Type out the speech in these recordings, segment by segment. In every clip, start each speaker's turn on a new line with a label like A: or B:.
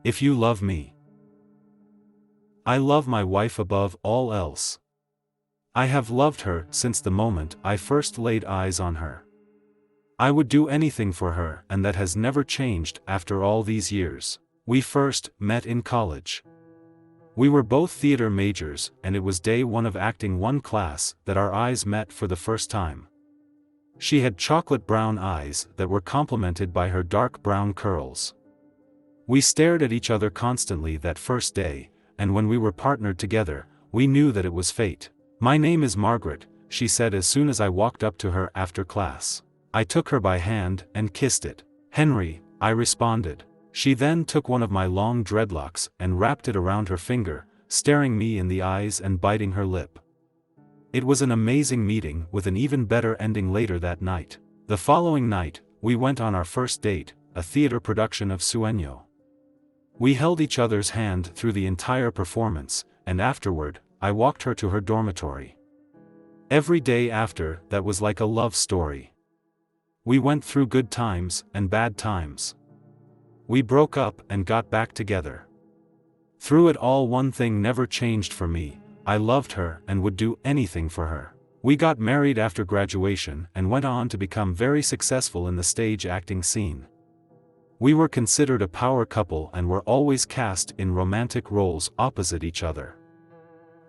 A: If you love me. I love my wife above all else. I have loved her since the moment I first laid eyes on her. I would do anything for her, and that has never changed after all these years. We first met in college. We were both theater majors, and it was day one of acting one class that our eyes met for the first time. She had chocolate brown eyes that were complemented by her dark brown curls. We stared at each other constantly that first day, and when we were partnered together, we knew that it was fate. "My name is Margaret," she said as soon as I walked up to her after class. I took her by hand and kissed it. "Henry," I responded. She then took one of my long dreadlocks and wrapped it around her finger, staring me in the eyes and biting her lip. It was an amazing meeting with an even better ending later that night. The following night, we went on our first date, a theater production of Sueño. We held each other's hand through the entire performance, and afterward, I walked her to her dormitory. Every day after that was like a love story. We went through good times and bad times. We broke up and got back together. Through it all, one thing never changed for me: I loved her and would do anything for her. We got married after graduation and went on to become very successful in the stage acting scene. We were considered a power couple and were always cast in romantic roles opposite each other.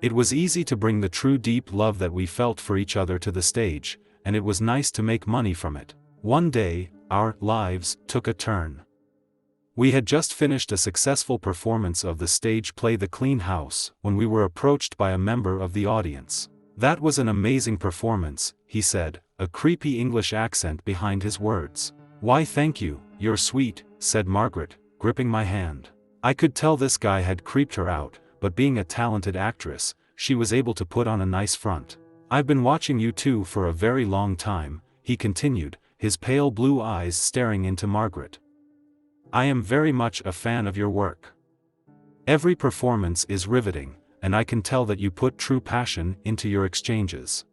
A: It was easy to bring the true deep love that we felt for each other to the stage, and it was nice to make money from it. One day, our lives took a turn. We had just finished a successful performance of the stage play The Clean House when we were approached by a member of the audience. "That was an amazing performance," he said, a creepy English accent behind his words. "Why, thank you, you're sweet," said Margaret, gripping my hand. I could tell this guy had creeped her out, but being a talented actress, she was able to put on a nice front. "I've been watching you two for a very long time," he continued, his pale blue eyes staring into Margaret. "I am very much a fan of your work. Every performance is riveting, and I can tell that you put true passion into your exchanges.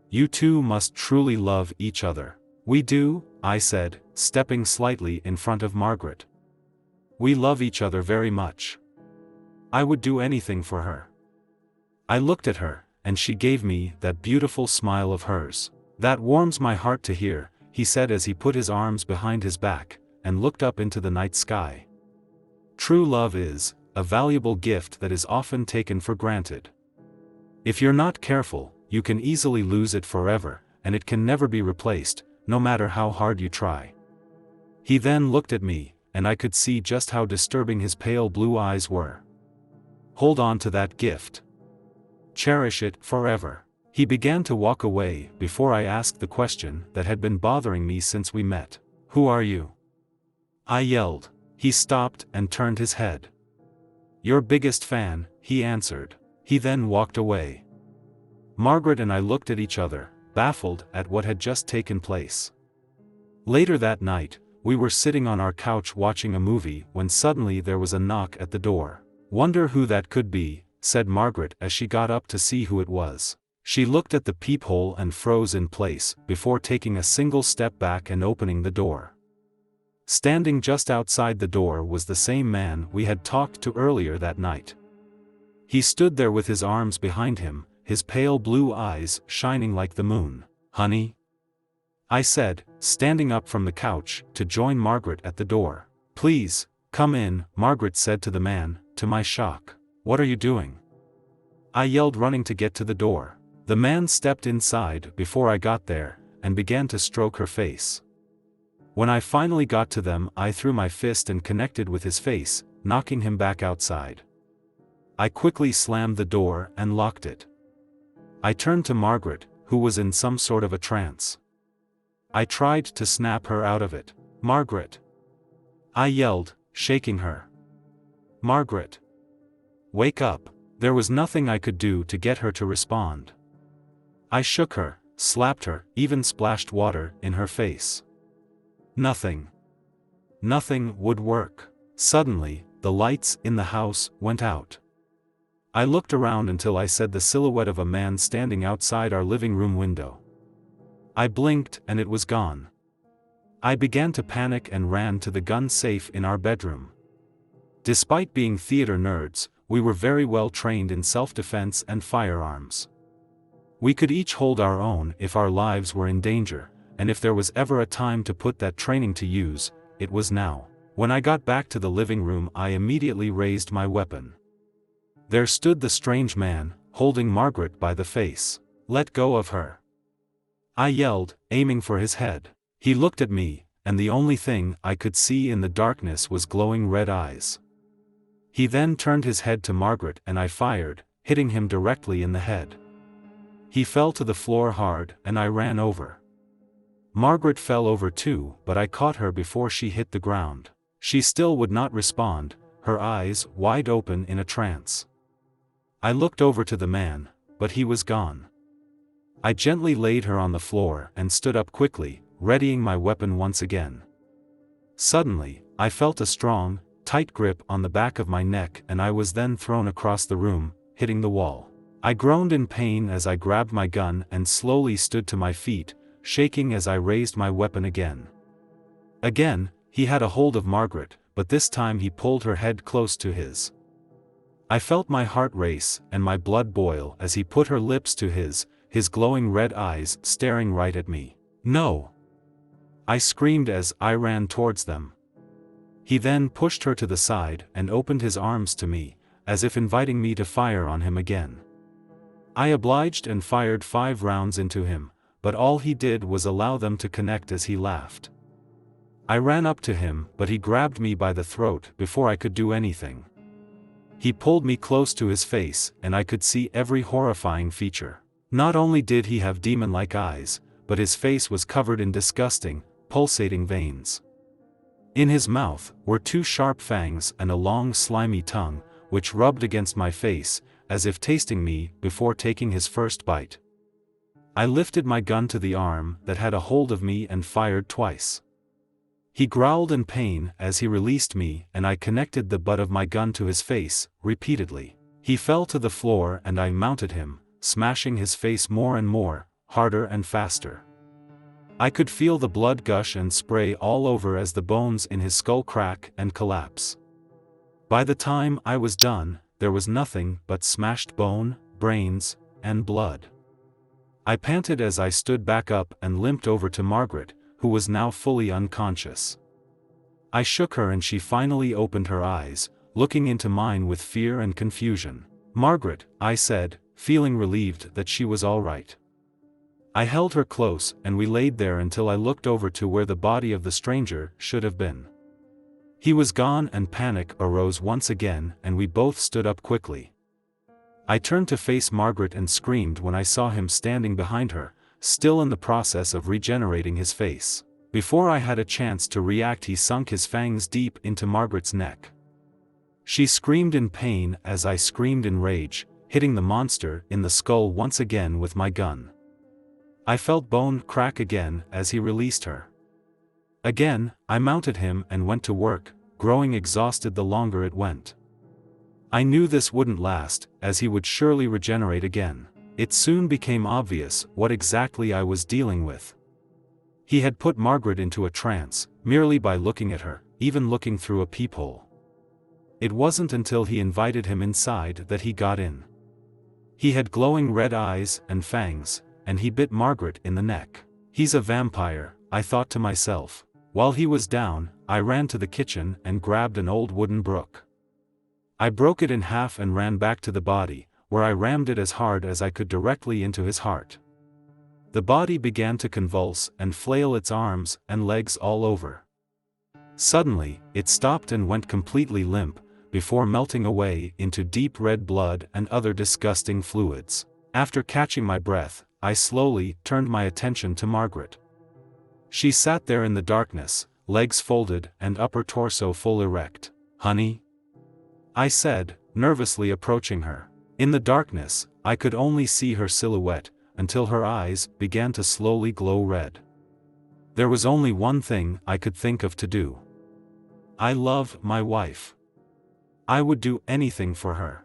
A: You two must truly love each other." "We do," I said, stepping slightly in front of Margaret. "We love each other very much. I would do anything for her." I looked at her, and she gave me that beautiful smile of hers. "That warms my heart to hear," he said as he put his arms behind his back and looked up into the night sky. "True love is a valuable gift that is often taken for granted. If you're not careful, you can easily lose it forever, and it can never be replaced, no matter how hard you try." He then looked at me, and I could see just how disturbing his pale blue eyes were. "Hold on to that gift. Cherish it forever." He began to walk away before I asked the question that had been bothering me since we met. "Who are you?" I yelled. He stopped and turned his head. "Your biggest fan," he answered. He then walked away. Margaret and I looked at each other, baffled at what had just taken place. Later that night, we were sitting on our couch watching a movie when suddenly there was a knock at the door. "Wonder who that could be," said Margaret as she got up to see who it was. She looked at the peephole and froze in place before taking a single step back and opening the door. Standing just outside the door was the same man we had talked to earlier that night. He stood there with his arms behind him, his pale blue eyes shining like the moon. "Honey?" I said, standing up from the couch to join Margaret at the door. "Please, come in," Margaret said to the man, to my shock. "What are you doing?" I yelled, running to get to the door. The man stepped inside before I got there, and began to stroke her face. When I finally got to them, I threw my fist and connected with his face, knocking him back outside. I quickly slammed the door and locked it. I turned to Margaret, who was in some sort of a trance. I tried to snap her out of it. "Margaret!" I yelled, shaking her. "Margaret! Wake up!" There was nothing I could do to get her to respond. I shook her, slapped her, even splashed water in her face. Nothing. Nothing would work. Suddenly, the lights in the house went out. I looked around until I saw the silhouette of a man standing outside our living room window. I blinked and it was gone. I began to panic and ran to the gun safe in our bedroom. Despite being theater nerds, we were very well trained in self-defense and firearms. We could each hold our own if our lives were in danger, and if there was ever a time to put that training to use, it was now. When I got back to the living room, I immediately raised my weapon. There stood the strange man, holding Margaret by the face. "Let go of her!" I yelled, aiming for his head. He looked at me, and the only thing I could see in the darkness was glowing red eyes. He then turned his head to Margaret and I fired, hitting him directly in the head. He fell to the floor hard and I ran over. Margaret fell over too, but I caught her before she hit the ground. She still would not respond, her eyes wide open in a trance. I looked over to the man, but he was gone. I gently laid her on the floor and stood up quickly, readying my weapon once again. Suddenly, I felt a strong, tight grip on the back of my neck and I was then thrown across the room, hitting the wall. I groaned in pain as I grabbed my gun and slowly stood to my feet, shaking as I raised my weapon again. Again, he had a hold of Margaret, but this time he pulled her head close to his. I felt my heart race and my blood boil as he put her lips to his glowing red eyes staring right at me. "No!" I screamed as I ran towards them. He then pushed her to the side and opened his arms to me, as if inviting me to fire on him again. I obliged and fired 5 rounds into him, but all he did was allow them to connect as he laughed. I ran up to him, but he grabbed me by the throat before I could do anything. He pulled me close to his face and I could see every horrifying feature. Not only did he have demon-like eyes, but his face was covered in disgusting, pulsating veins. In his mouth were 2 sharp fangs and a long slimy tongue, which rubbed against my face, as if tasting me before taking his first bite. I lifted my gun to the arm that had a hold of me and fired twice. He growled in pain as he released me and I connected the butt of my gun to his face, repeatedly. He fell to the floor and I mounted him, smashing his face more and more, harder and faster. I could feel the blood gush and spray all over as the bones in his skull crack and collapse. By the time I was done, there was nothing but smashed bone, brains, and blood. I panted as I stood back up and limped over to Margaret, who was now fully unconscious. I shook her and she finally opened her eyes, looking into mine with fear and confusion. "Margaret," I said, feeling relieved that she was all right. I held her close and we laid there until I looked over to where the body of the stranger should have been. He was gone and panic arose once again and we both stood up quickly. I turned to face Margaret and screamed when I saw him standing behind her, still in the process of regenerating his face. Before I had a chance to react, he sunk his fangs deep into Margaret's neck. She screamed in pain as I screamed in rage, hitting the monster in the skull once again with my gun. I felt bone crack again as he released her. Again, I mounted him and went to work, growing exhausted the longer it went. I knew this wouldn't last, as he would surely regenerate again. It soon became obvious what exactly I was dealing with. He had put Margaret into a trance, merely by looking at her, even looking through a peephole. It wasn't until he invited him inside that he got in. He had glowing red eyes and fangs, and he bit Margaret in the neck. "He's a vampire," I thought to myself. While he was down, I ran to the kitchen and grabbed an old wooden brook. I broke it in half and ran back to the body, where I rammed it as hard as I could directly into his heart. The body began to convulse and flail its arms and legs all over. Suddenly, it stopped and went completely limp, before melting away into deep red blood and other disgusting fluids. After catching my breath, I slowly turned my attention to Margaret. She sat there in the darkness, legs folded and upper torso full erect. "Honey?" I said, nervously approaching her. In the darkness, I could only see her silhouette, until her eyes began to slowly glow red. There was only one thing I could think of to do. I love my wife. I would do anything for her.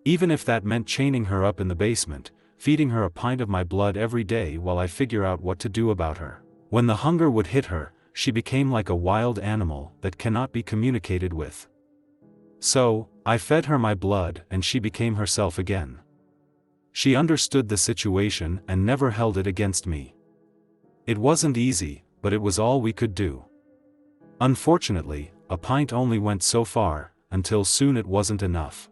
A: Even if that meant chaining her up in the basement, feeding her a pint of my blood every day while I figure out what to do about her. When the hunger would hit her, she became like a wild animal that cannot be communicated with. So, I fed her my blood and she became herself again. She understood the situation and never held it against me. It wasn't easy, but it was all we could do. Unfortunately, a pint only went so far, until soon it wasn't enough.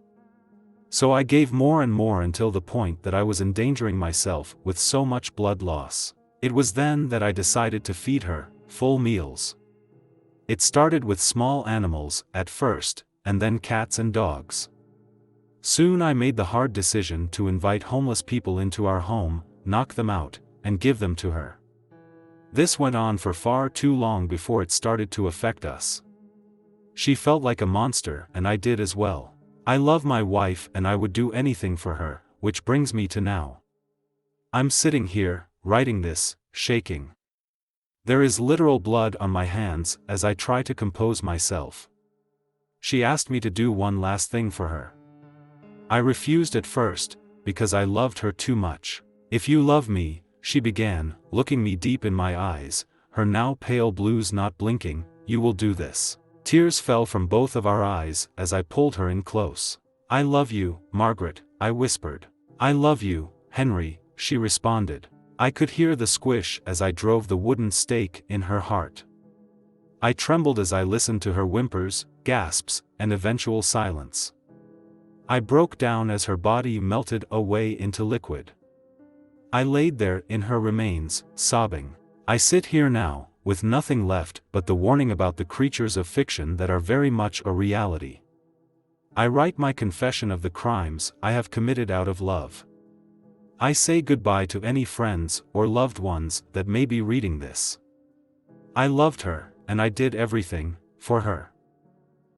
A: So I gave more and more until the point that I was endangering myself with so much blood loss. It was then that I decided to feed her full meals. It started with small animals at first, and then cats and dogs. Soon I made the hard decision to invite homeless people into our home, knock them out, and give them to her. This went on for far too long before it started to affect us. She felt like a monster and I did as well. I love my wife and I would do anything for her, which brings me to now. I'm sitting here, writing this, shaking. There is literal blood on my hands as I try to compose myself. She asked me to do one last thing for her. I refused at first, because I loved her too much. If you love me, she began, looking me deep in my eyes, her now pale blues not blinking, you will do this. Tears fell from both of our eyes as I pulled her in close. I love you, Margaret, I whispered. I love you, Henry, she responded. I could hear the squish as I drove the wooden stake in her heart. I trembled as I listened to her whimpers, gasps, and eventual silence. I broke down as her body melted away into liquid. I laid there in her remains, sobbing. I sit here now, with nothing left but the warning about the creatures of fiction that are very much a reality. I write my confession of the crimes I have committed out of love. I say goodbye to any friends or loved ones that may be reading this. I loved her, and I did everything for her.